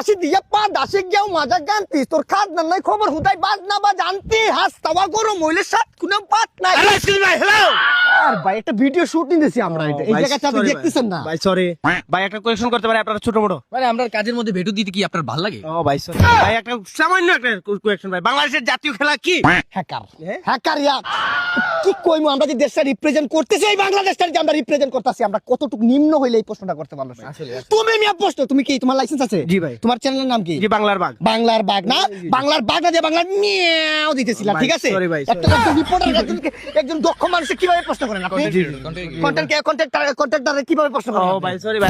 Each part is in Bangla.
দাসি দিয়ে পা দাসে গিয়েও মাজা গানতিস তোর খাদ নাই খবর হুদাই বাদ না বা জানতি হাস তাওয়া করো মহিলের সাথ কোনো পাত নাই। আর ভাই একটা ভিডিও শুট নিতেছি আমরা এটা এই জায়গাটা আপনি দেখতেছেন না ভাই সরি ভাই একটা কোয়েশ্চন করতে পারি আপনারা ছোট বড় মানে আমরা কাজের মধ্যে ভেটু দিতে কি আপনার ভালো লাগে? ও ভাই সরি ভাই একটা সামান্য একটা কোয়েশ্চন ভাই বাংলাদেশের জাতীয় খেলা কি? হ্যাকার হ্যাকার ইয়া কি কইমু আমরা যে দেশটা রিপ্রেজেন্ট করতেছি এই বাংলাদেশটা যে আমরা রিপ্রেজেন্ট করতেছি আমরা কতটুকু নিম্ন হইলে এই প্রশ্নটা করতে পারলো না। তুমি মিয়া প্রশ্ন তুমি কি তোমার লাইসেন্স আছে? জি ভাই। তোমার চ্যানেলের নাম কি? জি বাংলার বাঘ। বাংলার বাঘ না বাংলার বাঘ না যে বাংলার মিয়াও দিতেছিলাম ঠিক আছে। সরি ভাই একটা রিপোর্টার একজন দক্ষ মানুষ কিভাবে প্রশ্ন করেন আপনি? কন্টেন্টারে কিভাবে প্রশ্ন করেন? ও ভাই সরি ভাই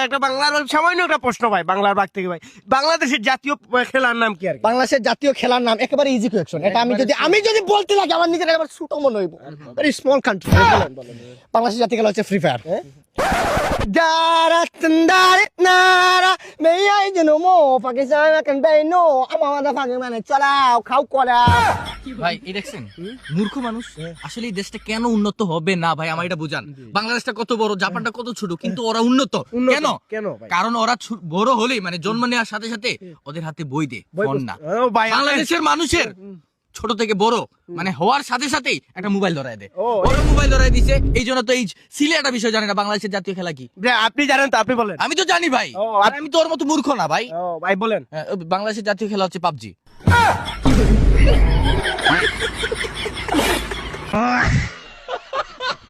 একটা বাংলার সামান্য একটা প্রশ্ন ভাই বাংলার বাঘ থেকে ভাই বাংলাদেশের জাতীয় খেলার নাম কি আর কি? বাংলাদেশের জাতীয় খেলার নাম একেবারে ইজি কোয়েশ্চন এটা আমি যদি বলতে লাগে আমার নিজের একবার ছোট মনে হইব ভেরি স্মল কান্ট্রি। বাংলাদেশের জাতীয় খেলা হচ্ছে ফ্রি ফায়ার। ভাই এই দেখছেন মূর্খ মানুষ আসলে এই দেশটা কেন উন্নত হবে না ভাই আমার এটা বুঝান। বাংলাদেশটা কত বড়, জাপানটা কত ছোট, কিন্তু ওরা উন্নত কেন? কেন ভাই? কারণ ওরা বড় হলেই মানে জন্ম নেওয়ার সাথে সাথে ওদের হাতে বই দে ফোন না। ও ভাই বাংলাদেশের মানুষের ছোট থেকে বড় মানে হওয়ার সাথে সাথেই একটা মোবাইল ধরায় দেয়। ওরা মোবাইল ধরায় দিছে এই জন্য তো এই সিলে একটা বিষয় জানে না বাংলাদেশের জাতীয় খেলা কি। আপনি জানেন তো আপনি বলেন। আমি তো জানি ভাই, আর আমি তো ওর মতো মূর্খ না ভাই। ও ভাই বলেন। বাংলাদেশের জাতীয় খেলা হচ্ছে পাবজি।